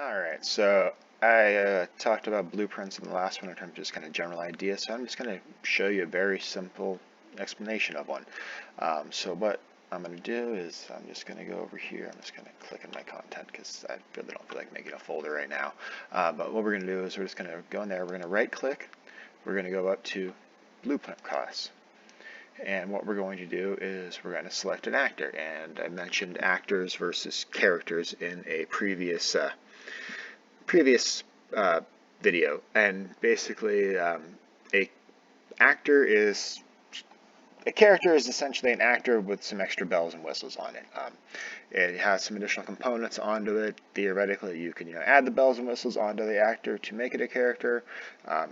Alright, so I talked about blueprints in the last one in terms of just kind of general ideas, so I'm just going to show you a very simple explanation of one. So what I'm going to do is I'm just going to go over here. I'm just going to click in my content because I really don't feel like making a folder right now. But what we're going to do is we're just going to go in there, we're going to right click, we're going to go up to blueprint class. And what we're going to do is we're going to select an actor. And I mentioned actors versus characters in a previous video, and basically a actor is a character is essentially an actor with some extra bells and whistles on it. It has some additional components onto it. Theoretically, you can add the bells and whistles onto the actor to make it a character.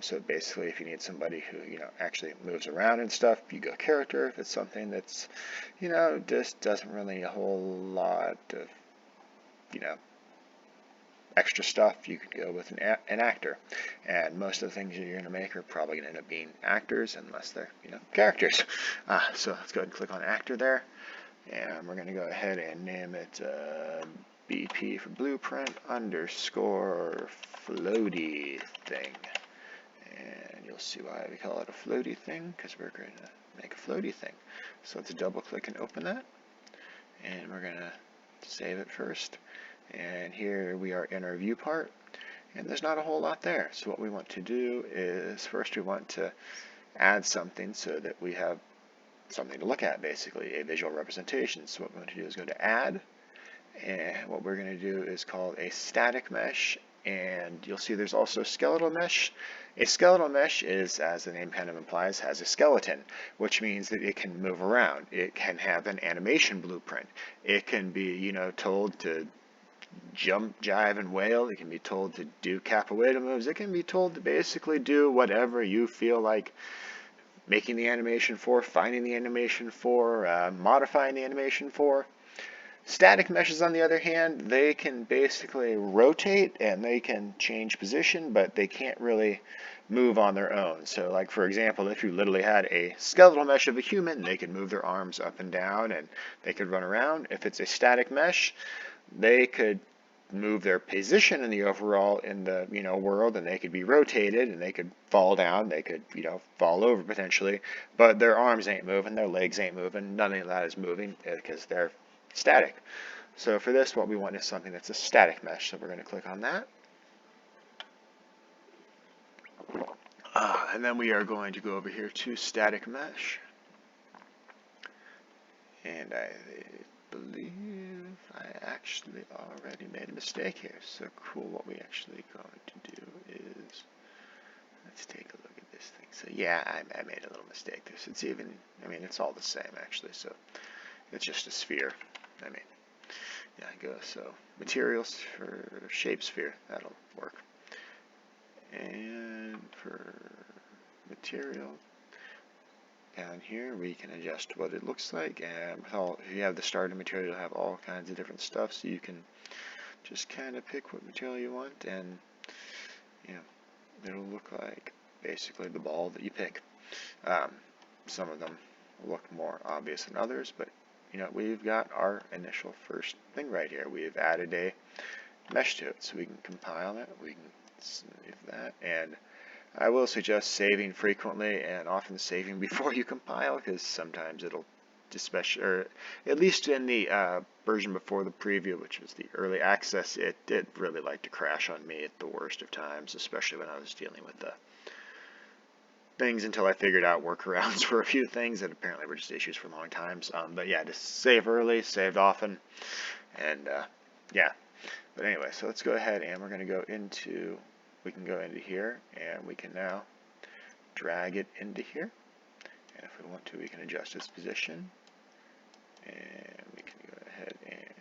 So basically, if you need somebody who actually moves around and stuff, you go character. If it's something that's just doesn't really need a whole lot of extra stuff, you could go with an actor. And most of the things you're going to make are probably going to end up being actors unless they're, characters. So let's go ahead and click on actor there. And we're going to go ahead and name it BP for blueprint underscore floaty thing. And you'll see why we call it a floaty thing, because we're going to make a floaty thing. So let's double click and open that. And we're going to save it first. And here we are in our view part, and there's not a whole lot there. So what we want to do is first we want to add something so that we have something to look at, basically a visual representation. So what we want to do is go to add, and what we're going to do is called a static mesh, and you'll see there's also skeletal mesh. A skeletal mesh is, as the name kind of implies, has a skeleton, which means that it can move around. It can have an animation blueprint. It can be, told to jump, jive, and wail. It can be told to do capoeira moves. It can be told to basically do whatever you feel like making the animation for, finding the animation for, modifying the animation for. Static meshes, on the other hand, they can basically rotate and they can change position, but they can't really move on their own. So, like for example, if you literally had a skeletal mesh of a human, they could move their arms up and down and they could run around. If it's a static mesh, they could move their position in the overall world, and they could be rotated and they could fall down, they could fall over potentially, but their arms ain't moving, their legs ain't moving, none of that is moving because they're static. So for this, what we want is something that's a static mesh. So we're going to click on that. And then we are going to go over here to static mesh. And I believe I actually already made a mistake here. So cool, what we actually going to do is, let's take a look at this thing. So yeah, I made a little mistake there. So it's even, it's all the same actually. So it's just a sphere. Yeah, go, so materials for shape sphere, that'll work. And for material, down here we can adjust what it looks like, and if you have the starter material, you'll have all kinds of different stuff, so you can just kind of pick what material you want, and it'll look like basically the ball that you pick. Some of them look more obvious than others, but we've got our initial first thing right here. We've added a mesh to it, so we can compile it, we can save that, and I will suggest saving frequently and often saving before you compile, because sometimes it'll, especially, or at least in the version before the preview, which was the early access, it did really like to crash on me at the worst of times, especially when I was dealing with the things until I figured out workarounds for a few things that apparently were just issues for long times. But yeah, just save early, saved often, and yeah. But anyway, so let's go ahead and we're going to go into, we can go into here, and we can now drag it into here. And if we want to, we can adjust its position, and we can go ahead and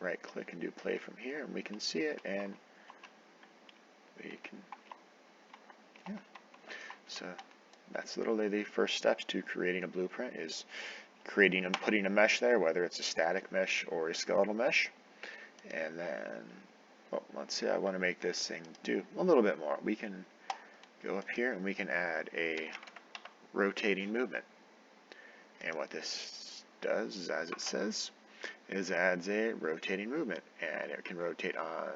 right click and do play from here, and we can see it, and we can, yeah. So that's literally the first steps to creating a blueprint, is creating and putting a mesh there, whether it's a static mesh or a skeletal mesh. And then, well, let's see, I want to make this thing do a little bit more. We can go up here and we can add a rotating movement. And what this does is, as it says, is adds a rotating movement, and it can rotate on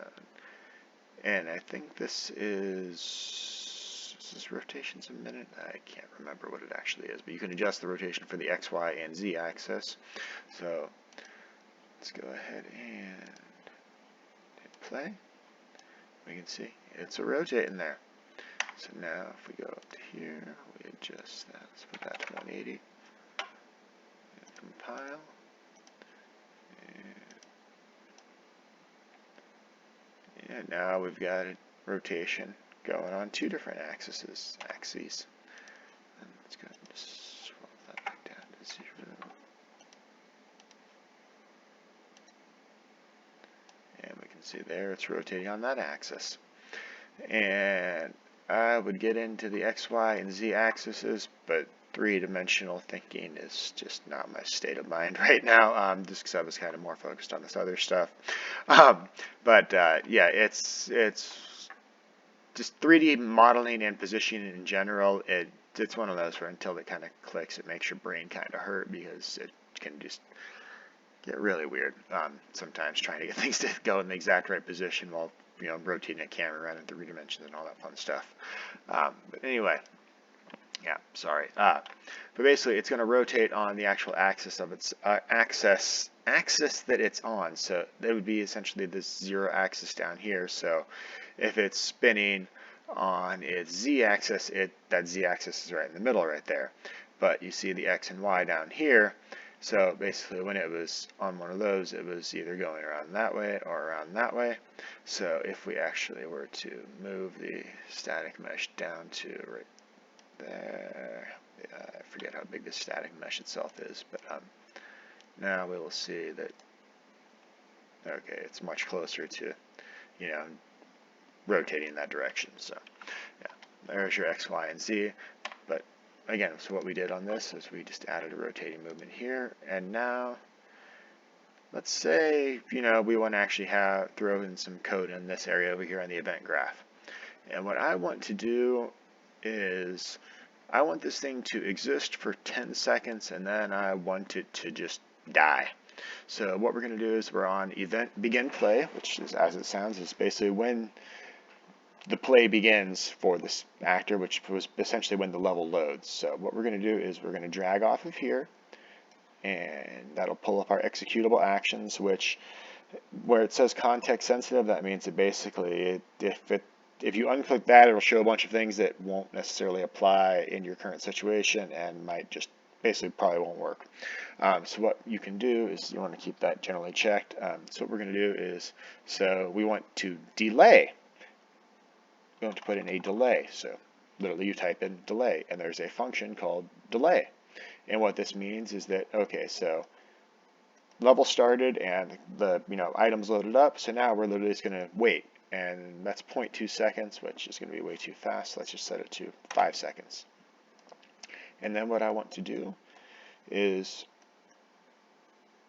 And I think this is rotations a minute? I can't remember what it actually is, but you can adjust the rotation for the X, Y, and Z axis. So let's go ahead and hit play. We can see it's a rotate in there. So now if we go up to here, we adjust that. Let's put that to 180. And compile. And now we've got a rotation going on two different axes. And let's go ahead and just swap that back down to 0. And we can see there it's rotating on that axis. And I would get into the X, Y, and Z axes, but three-dimensional thinking is just not my state of mind right now, just because I was kind of more focused on this other stuff. Yeah, it's just 3D modeling and positioning in general. It's one of those where until it kind of clicks, it makes your brain kind of hurt because it can just get really weird sometimes trying to get things to go in the exact right position while rotating a camera around in 3 dimensions and all that fun stuff. But anyway, yeah, sorry. But basically, it's going to rotate on the actual axis of its axis that it's on. So that would be essentially this 0 axis down here. So if it's spinning on its z-axis, that z-axis is right in the middle right there. But you see the x and y down here. So basically when it was on one of those, it was either going around that way or around that way. So if we actually were to move the static mesh down to right there, I forget how big the static mesh itself is, but now we will see that, okay, it's much closer to, rotating in that direction. So yeah, there's your X, Y, and Z. But again, so what we did on this is we just added a rotating movement here, and now let's say we want to actually throw in some code in this area over here on the event graph. And what I want to do is I want this thing to exist for 10 seconds and then I want it to just die. So what we're going to do is we're on event begin play, which is, as it sounds, is basically when the play begins for this actor, which was essentially when the level loads. So what we're going to do is we're going to drag off of here, and that'll pull up our executable actions, which where it says context sensitive, that means that basically if you unclick that, it'll show a bunch of things that won't necessarily apply in your current situation and might just basically probably won't work. So what you can do is you want to keep that generally checked. So what we're going to do is, so we want to delay. We want to put in a delay. So literally you type in delay and there's a function called delay. And what this means is that, okay, so level started and the items loaded up, so now we're literally just going to wait, and that's 0.2 seconds, which is going to be way too fast. Let's just set it to 5 seconds. And then what I want to do is,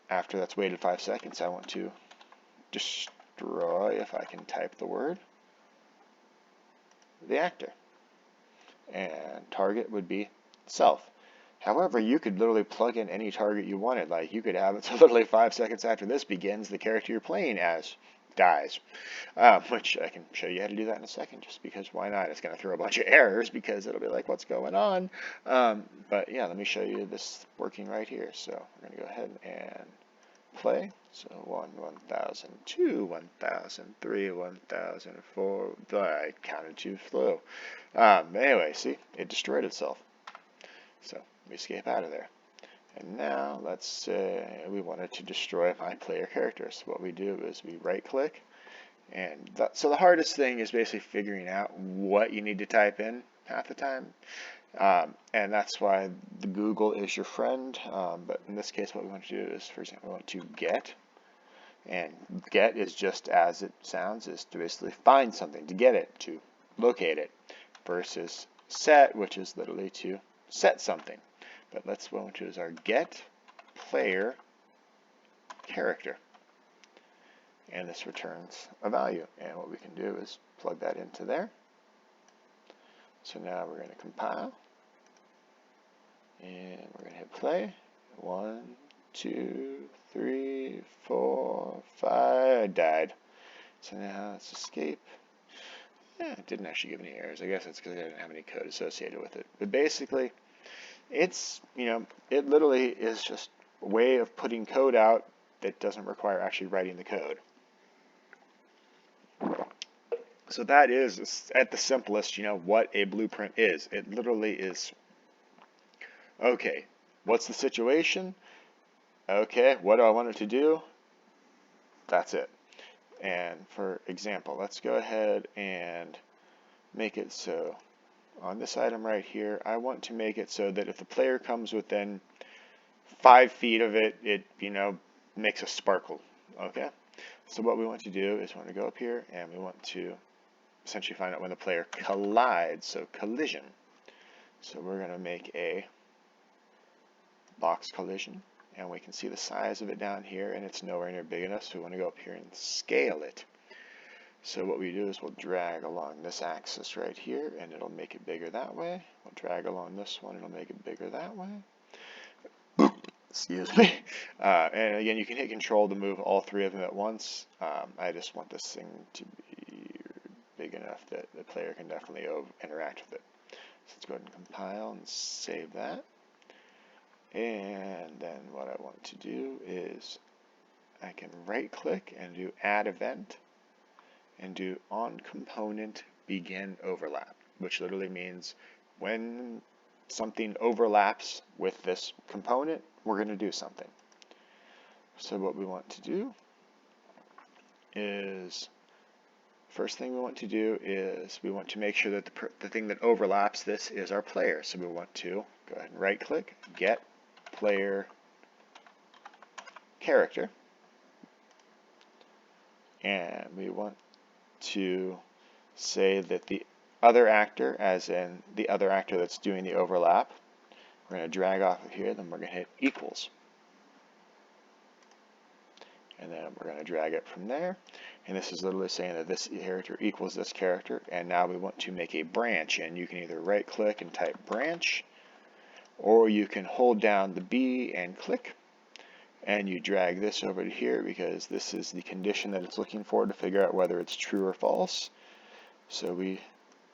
after that's waited 5 seconds, I want to destroy, if I can type the word, the actor. And target would be self. However, you could literally plug in any target you wanted. Like you could have it so literally 5 seconds after this begins, the character you're playing as dies. Which I can show you how to do that in a second, just because why not? It's going to throw a bunch of errors because it'll be like, what's going on? But yeah, let me show you this working right here. So we're going to go ahead and play. So 1, 1,000, 2, 1,000, 3, 1,004. I counted too slow. Anyway, see, it destroyed itself. So we escape out of there. And now let's say we wanted to destroy my player character. So what we do is we right click, and so the hardest thing is basically figuring out what you need to type in half the time. And that's why the Google is your friend. But in this case, what we want to do is, for example, we want to get. And get is just as it sounds, is to basically find something, to get it, to locate it, versus set, which is literally to set something. But let's go into is our get player character. And this returns a value. And what we can do is plug that into there. So now we're going to compile. And we're going to hit play. 1, 2, 3, 4, 5. I died. So now let's escape. It didn't actually give any errors. I guess it's because I didn't have any code associated with it. But basically, it's, it literally is just a way of putting code out that doesn't require actually writing the code. So that is, at the simplest, what a blueprint is. It literally is, okay, what's the situation? Okay, what do I want it to do? That's it. And for example, let's go ahead and make it so on this item right here, I want to make it so that if the player comes within 5 feet of it, it, makes a sparkle. Okay? So what we want to do is we want to go up here and we want to essentially find out when the player collides, so collision. So we're going to make a box collision, and we can see the size of it down here, and it's nowhere near big enough, so we want to go up here and scale it. So what we do is we'll drag along this axis right here, and it'll make it bigger that way. We'll drag along this one, it'll make it bigger that way. Excuse me. And again, you can hit Control to move all 3 of them at once. I just want this thing to be big enough that the player can definitely interact with it. So let's go ahead and compile and save that. And then what I want to do is I can right click and do Add Event and do On Component Begin Overlap, which literally means when something overlaps with this component, we're going to do something. So what we want to do is, first thing we want to do is we want to make sure that the thing that overlaps this is our player. So we want to go ahead and right click, Get Player Character, and we want to say that the other actor, as in the other actor that's doing the overlap, we're going to drag off of here, then we're going to hit equals. And then we're going to drag it from there. And this is literally saying that this character equals this character. And now we want to make a branch. And you can either right click and type branch, or you can hold down the B and click. And you drag this over to here because this is the condition that it's looking for to figure out whether it's true or false. So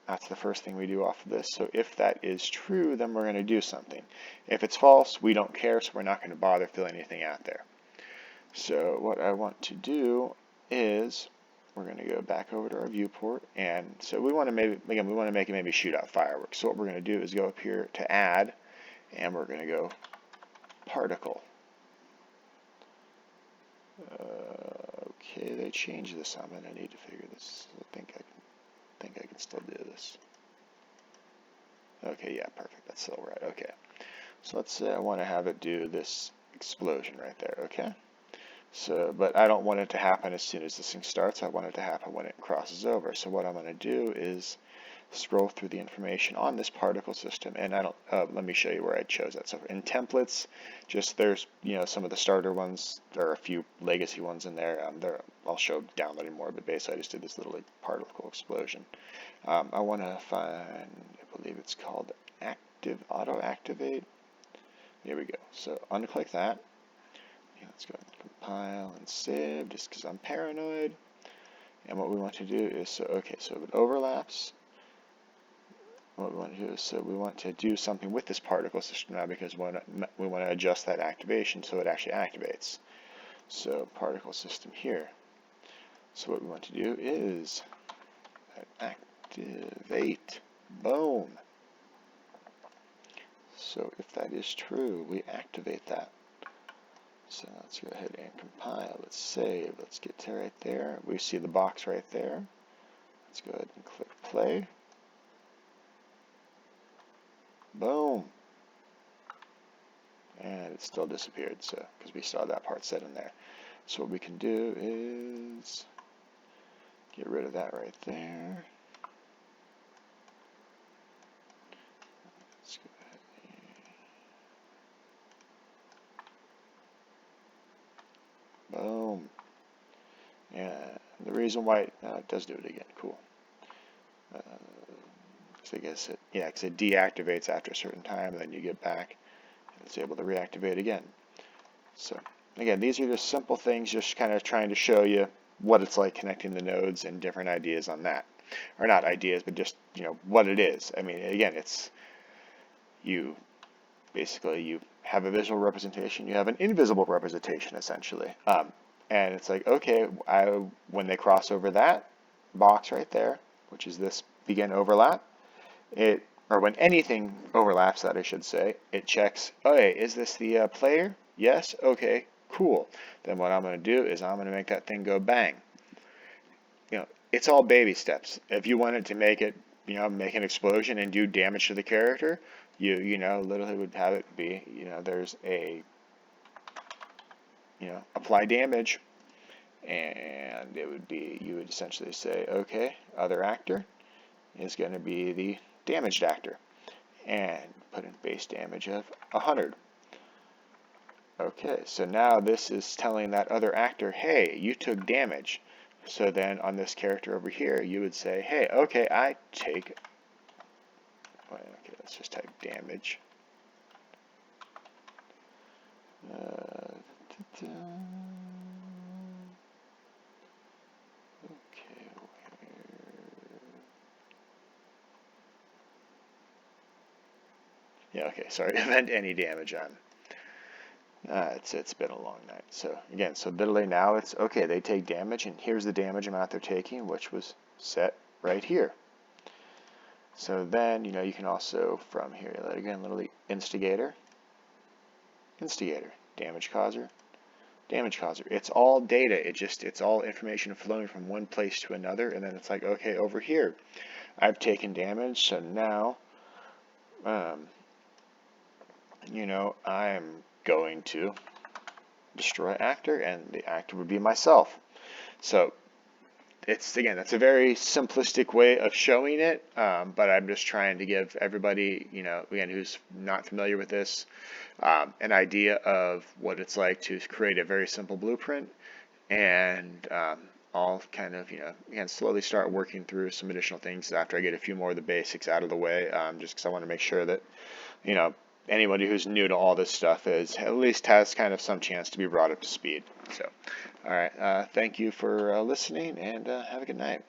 that's the first thing we do off of this. So if that is true, then we're going to do something. If it's false, we don't care, so we're not going to bother filling anything out there. So what I want to do is we're going to go back over to our viewport, and so we want to make it maybe shoot out fireworks. So what we're going to do is go up here to Add, and we're going to go Particle. Okay, they changed this. I'm going to need to figure this. I think I can still do this. Okay, yeah, perfect. That's still right. Okay. So let's say I want to have it do this explosion right there, okay? So, but I don't want it to happen as soon as this thing starts. I want it to happen when it crosses over. So what I'm going to do is scroll through the information on this particle system, and let me show you where I chose that. So in templates, just there's some of the starter ones. There are a few legacy ones in there. I'll show downloading more, but basically I just did this little particle explosion. I want to find, I believe it's called Auto Activate. There we go. So unclick that. Let's go ahead and compile and save just because I'm paranoid. And what we want to do is, so if it overlaps, what we want to do is, so we want to do something with this particle system now because we want to adjust that activation so it actually activates. So particle system here. So what we want to do is activate. Boom. So if that is true, we activate that. So let's go ahead and compile. Let's save. Let's get to right there. We see the box right there. Let's go ahead and click play. Boom. And it still disappeared, so because we saw that part set in there. So what we can do is get rid of that right there. Let's go ahead and boom. And the reason why it does do it again. Cool. I guess because it deactivates after a certain time, and then you get back, and it's able to reactivate again. So again, these are just simple things, just kind of trying to show you what it's like connecting the nodes and different ideas on that. or not ideas, but just, what it is. I mean, again, it's you basically you have a visual representation, you have an invisible representation essentially. And it's like, okay, when they cross over that box right there, which is this begin overlap, or when anything overlaps that, I should say, it checks, okay, is this the player? Yes? Okay, cool. Then what I'm going to do is I'm going to make that thing go bang. It's all baby steps. If you wanted to make it, make an explosion and do damage to the character, you literally would have it be, there's a, apply damage, and it would be, you would essentially say, okay, other actor is going to be the damaged actor, and put in base damage of 100. Okay, so now this is telling that other actor, hey, you took damage. So then on this character over here, you would say, hey, okay, I take, okay, let's just type damage. Okay, yeah, okay, sorry, event any damage on. It's been a long night. So again, so literally now it's, okay, they take damage, and here's the damage amount they're taking, which was set right here. So then, you can also, from here, again, literally instigator, damage causer, damage causer. It's all data. It's all information flowing from one place to another, and then it's like, okay, over here, I've taken damage, so now, I'm going to destroy actor, and the actor would be myself. So that's a very simplistic way of showing it, but I'm just trying to give everybody, again, who's not familiar with this, an idea of what it's like to create a very simple blueprint, and I'll kind of, again, slowly start working through some additional things after I get a few more of the basics out of the way, just because I want to make sure that, anybody who's new to all this stuff at least has kind of some chance to be brought up to speed. So, all right, thank you for listening, and have a good night.